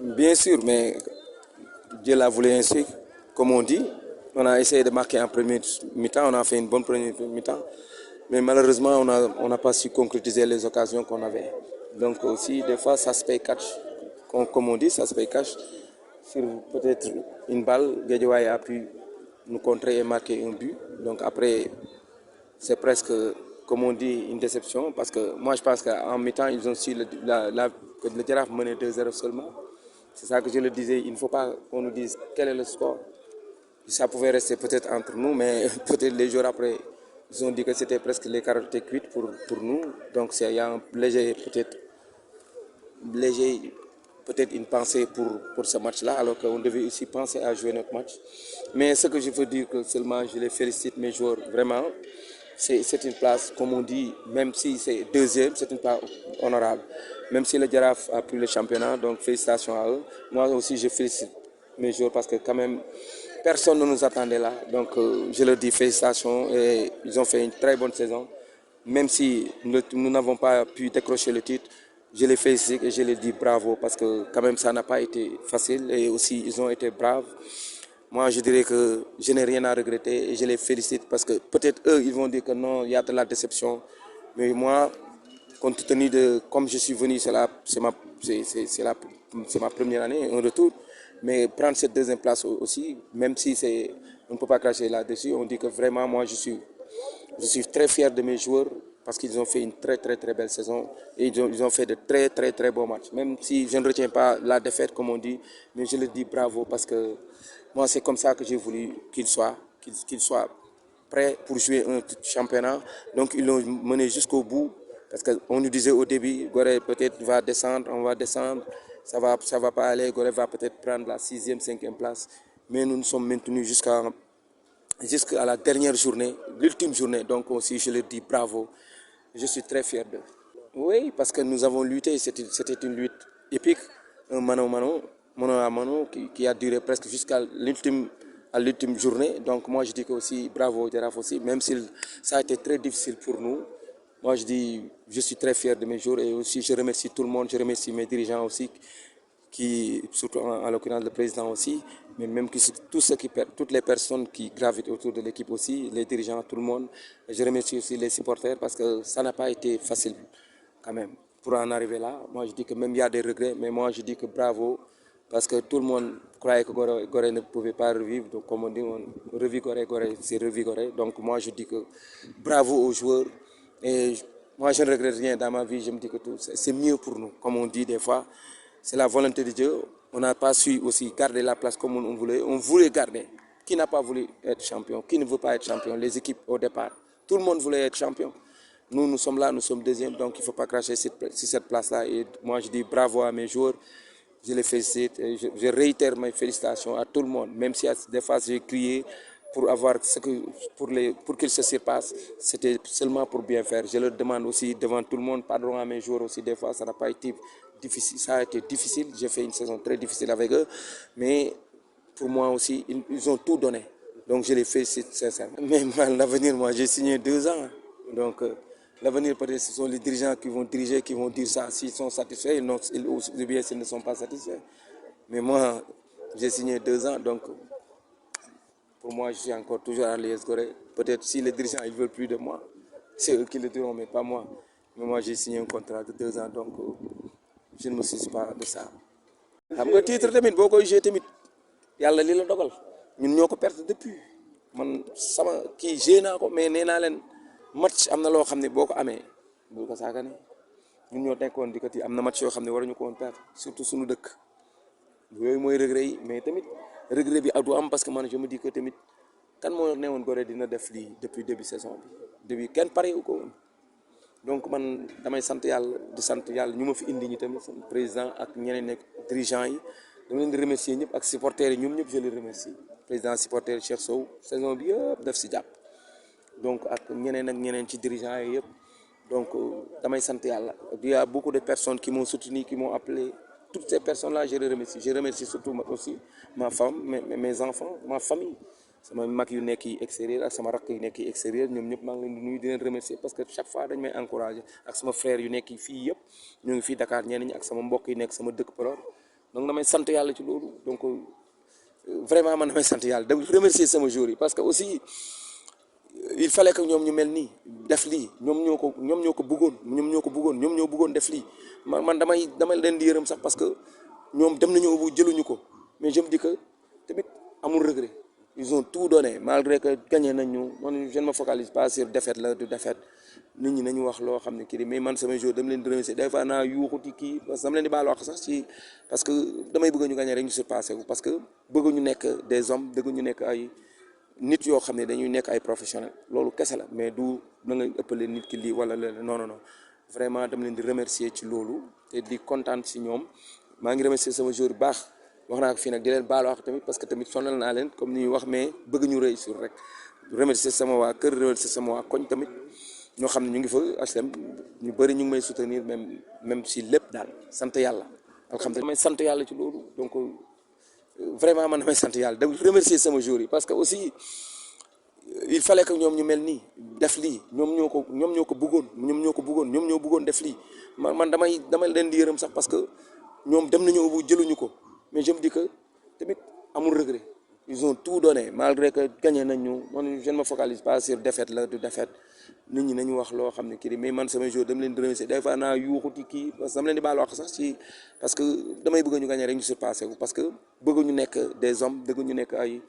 Bien sûr, mais Dieu l'a voulu ainsi, comme on dit. On a essayé de marquer en premier mi-temps, on a fait une bonne première mi-temps, mais malheureusement, on n'a pas su concrétiser les occasions qu'on avait. Donc aussi, des fois, ça se paye catch. Comme on dit, ça se paye catch. Sur peut-être une balle, Guédiawaye a pu nous contrer et marquer un but. Donc après, c'est presque, comme on dit, une déception, parce que moi, je pense qu'en mi-temps, ils ont su que le Giraffe menait 2-0 seulement. C'est ça que je le disais, il ne faut pas qu'on nous dise quel est le score. Ça pouvait rester peut-être entre nous, mais peut-être les jours après, ils ont dit que c'était presque les carottes cuites pour nous. Donc il y a un léger, peut-être une pensée pour ce match-là, alors qu'on devait aussi penser à jouer notre match. Mais ce que je veux dire, que seulement je les félicite, mes joueurs, vraiment, c'est une place, comme on dit, même si c'est deuxième, c'est une place honorable. Même si le Giraffe a pris le championnat, donc félicitations à eux. Moi aussi, je félicite mes joueurs parce que quand même, personne ne nous attendait là. Donc je leur dis félicitations et ils ont fait une très bonne saison. Même si nous n'avons pas pu décrocher le titre, je les félicite et je les dis bravo parce que quand même ça n'a pas été facile et aussi ils ont été braves. Moi, je dirais que je n'ai rien à regretter et je les félicite parce que peut-être eux, ils vont dire que non, il y a de la déception. Mais moi, compte tenu de comme je suis venu, c'est ma première année, un retour. Mais prendre cette deuxième place aussi, même si on ne peut pas cracher là-dessus, on dit que vraiment, moi, je suis très fier de mes joueurs parce qu'ils ont fait une très très très belle saison et ils ont fait de très très très bons matchs. Même si je ne retiens pas la défaite comme on dit, mais je leur dis bravo parce que moi c'est comme ça que j'ai voulu qu'ils soient prêts pour jouer un championnat. Donc ils l'ont mené jusqu'au bout parce qu'on nous disait au début, Gorée peut-être va descendre, on va descendre, ça va pas aller, Gorée va peut-être prendre la 6e, 5e place. Mais nous nous sommes maintenus jusqu'à la dernière journée, l'ultime journée. Donc aussi, je leur dis bravo. Je suis très fier d'eux. Oui, parce que nous avons lutté. C'était une lutte épique, un mano à mano, qui a duré presque jusqu'à l'ultime journée. Donc moi, je dis que aussi bravo Giraffe aussi, même si ça a été très difficile pour nous. Moi, je dis, je suis très fier de mes jours et aussi je remercie tout le monde, je remercie mes dirigeants aussi surtout en l'occurrence le président aussi, mais même toutes les personnes qui gravitent autour de l'équipe aussi, les dirigeants, tout le monde. Je remercie aussi les supporters parce que ça n'a pas été facile quand même pour en arriver là. Moi, je dis que même il y a des regrets, mais moi, je dis que bravo parce que tout le monde croyait que Gorée ne pouvait pas revivre. Donc, comme on dit, on revit Gorée, c'est revigoré. Donc, moi, je dis que bravo aux joueurs. Et moi, je ne regrette rien dans ma vie. Je me dis que c'est mieux pour nous, comme on dit des fois. C'est la volonté de Dieu. On n'a pas su aussi garder la place comme on voulait. On voulait garder. Qui n'a pas voulu être champion? Qui ne veut pas être champion? Les équipes au départ. Tout le monde voulait être champion. Nous sommes là, nous sommes deuxième, donc il ne faut pas cracher sur cette place-là. Et moi, je dis bravo à mes joueurs. Je les félicite. Et je réitère mes félicitations à tout le monde. Même si des fois j'ai crié pour avoir pour qu'ils se surpassent, c'était seulement pour bien faire. Je leur demande aussi devant tout le monde, pardon à mes joueurs aussi, des fois ça n'a pas été difficile, ça a été difficile. J'ai fait une saison très difficile avec eux, mais pour moi aussi, ils ont tout donné. Donc je les félicite sincèrement. Mais moi, l'avenir, moi j'ai signé 2 ans. Donc l'avenir, peut-être, ce sont les dirigeants qui vont diriger, qui vont dire ça. S'ils sont satisfaits, ou bien s'ils ne sont pas satisfaits. Mais moi, j'ai signé 2 ans, donc pour moi, je suis encore toujours à l'ES Gorée. Peut-être si les dirigeants ne veulent plus de moi, c'est eux qui le diront, mais pas moi. Mais moi, j'ai signé un contrat de 2 ans, donc je ne me soucie pas de ça. xam nga titre tamit boo koy joué tamit yàlla li la dogal ñun ñoo ko perte depuis man sama kii joué naa ko mais nee naa leen match am na loo xam ne boo ko amee bul ko saagane ñun ñoo nekkoon di ko ti am na match yoo xam ne waruñu ko woon perdre surtout suñu dëkk yooyu mooy regret yi mais tamit regret bi du am parce que man je me dis que tamit kan moo ne woon Gorée dina def lii depuis début saison bi début kenn pare wu ko woon donc man damay sant yàlla di sant yàlla ñu ma fi indi ñi tamit président ak ñeneen nekk dirigeants yi dama leen di remercier ñëpp ak supporters yi ñoom ñëpp je les remercie président supporter Cheikh Sow saison bi yëpp def si jàpp donc ak ñeneen ci dirigeants yi yëpp donc damay sant yàlla il y a beaucoup de personnes qui m'ont soutenu qui m'ont appelé toutes ces personnes là je les remercie je remercie surtout aussi ma femme mes enfants ma famille sama mag yu nekk yi extérieur ak sama rakk yu nekk yi extérieur ñoom ñëpp maa ngi leen di nuyu di leen remercier parce que chaque fois dañ may encourager ak sama frère yu nekk fii yëpp ñu ngi fii Dakar ñenn ñi ak sama mbokk yi nekk sama dëkk Podor donc damay sant yàlla ci loolu. Donc vraiment man damay sant yàlla da remercier sama joueurs yi parce que aussi il fallait que ñoom ñu mel nii def lii ñoom ñoo ko bëggoon ñoom ñoo bëggoon def lii man damay leen di yërëm sax parce que ñoom dem nañu bu jëluñu ko mais je me dis que tamit amul regret. Ils ont tout donné malgré que gagné nañu man je ne me focalise pas sur défaite la du défaite nit ñi nañu wax loo xam ne kii mais man samay joueurs dama leen di remercier des fois naa yuuxuti kii parce que dama leen di baal wax sax ci parce que damay bëgg ñu gagné rek ñu surpassé wu parce que bëgg ñu nekk des hommes bëgg ñu nekk ay nit yoo xam ne dañuy nekk ay professionnels loolu kese la mais du na nga ëppale nit ki lii wala leneen non vraiment dama leen di remercier ci loolu te di kontaan si ñoom maa ngi remercier sama joueur bu baax. wax naa ko fii nag di leen baal wax tamit parce que tamit sonal naa leen comme ni ñuy wax mais bëgg ñu réussir rek remercier sama waa kër remercier sama waa koñ tamit ñoo xam ne ñu ngi fa HLM ñu bëri ñu ngi may soutenir même si lépp daal sant yàlla alhamdulilah may sant yàlla ci loolu donc vraiment man damay sant yàlla da remercier sama joueurs yi parce que aussi il fallait que ñoom ñu mel nii def lii ñoom ñoo ko bëggoon ñoom ñoo bëggoon def lii man damay leen di yërëm sax parce que ñoom dem nañu bu jëluñu ko mais je me dis que tamit amul regret. Ils ont tout donné malgré que gagné nañu man je ne me focalise pas sur défaite la du défaite nit ñi nañu wax loo xam ne kii mais man samay joueurs dama leen di remercier des fois naa yuuxuti kii parce que dama leen di baal wax sax ci parce que damay bëgg ñu gagné rek ñu surpassé wu parce que bëgg ñu nekk des hommes bëgg ñu nekk ay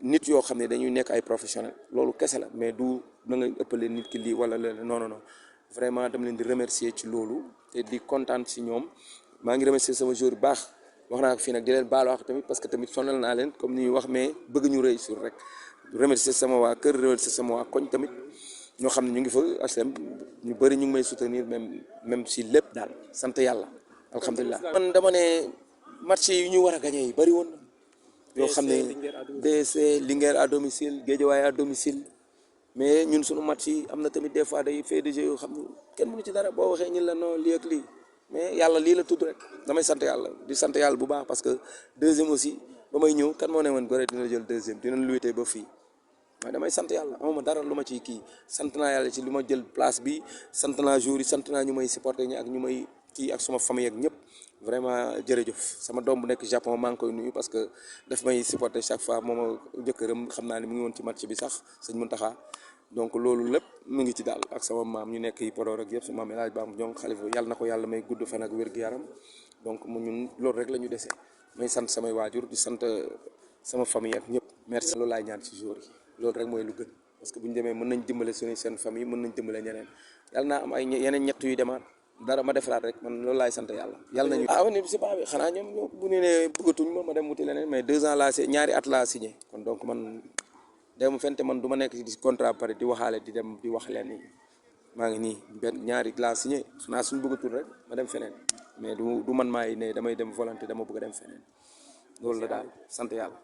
nit yoo xam ne dañuy nekk ay professionnels loolu kese la mais du na nga ëppale nit ki lii wala leneen non vraiment dama leen di remercier ci loolu te di kontaan si ñoom maa ngi remercier sama joueur bu baax. wax naa ko fii nag di leen baal wax tamit parce que tamit sonal naa leen comme ni ñuy wax mais bëgg ñu réussir rek remercier sama waa kër remercier sama waa koñ tamit ñoo xam ne ñu ngi fa HLM ñu bëri ñu ngi may soutenir même si lépp daal sant yàlla alhamdulilah. man dama ne match yi ñu war a gagné yi bëri woon yoo xam ne BSC Linguère à domicile Guédiawaye à domicile mais ñun suñu match yi am na tamit des fois day fait de jeu yoo xam ne kenn mënu ci dara boo waxee ñun la non lii ak lii. mais yàlla lii la tudd rek damay sant yàlla di sant yàlla bu baax parce que deuxième aussi ba may ñëw kan moo ne woon Gorée dina jël deuxième dinañ luwetee ba fii mais damay sant yàlla amuma dara lu ma ciy kii sant naa yàlla ci li ma jël place bi sant naa jour yi sant naa ñu may supporter ñi ak ñu may kii ak suma famille ak ñëpp vraiment jërëjëf sama doom bu nekk Japon maa ngi koy nuyu parce que daf may supporter chaque fois mooma jëkkëram xam naa ne mu ngi woon ci match bi sax sëñ Mountakha donc loolu lépp mu ngi ci daal ak sama maam ñu nekk yi Podor ak yëpp sama maam El Hadj Bamba Diong xalifa yàlla na ko yàlla may gudd fan ak wér-gu-yaram donc mu ñun loolu rek la ñu desee may sant samay waajur di sant sama famille ak ñëpp merci loolu laay ñaan ci jour yi loolu rek mooy lu gën parce que bu ñu demee mën nañ dimbale suñu seen famille mën nañ dimbale ñeneen yàlla naa am ay yeneen ñett yu demaat dara ma defaraat rek man loolu laay sant yàlla nañu ni si pas bi xanaa ñoom bu ñu nee bëggatuñ ma dem wuti leneen mais 2 ans laa ñaari at laa signé kon donc man dem fente man du ma nekk ci contrat pare di waxaale di dem di wax leen ni maa ngi nii ñaari laa signé naa suñ bëggatul rek ma dem feneen mais du man maay ne damay dem volonté dama bëgg a dem feneen loolu la daal sant yàlla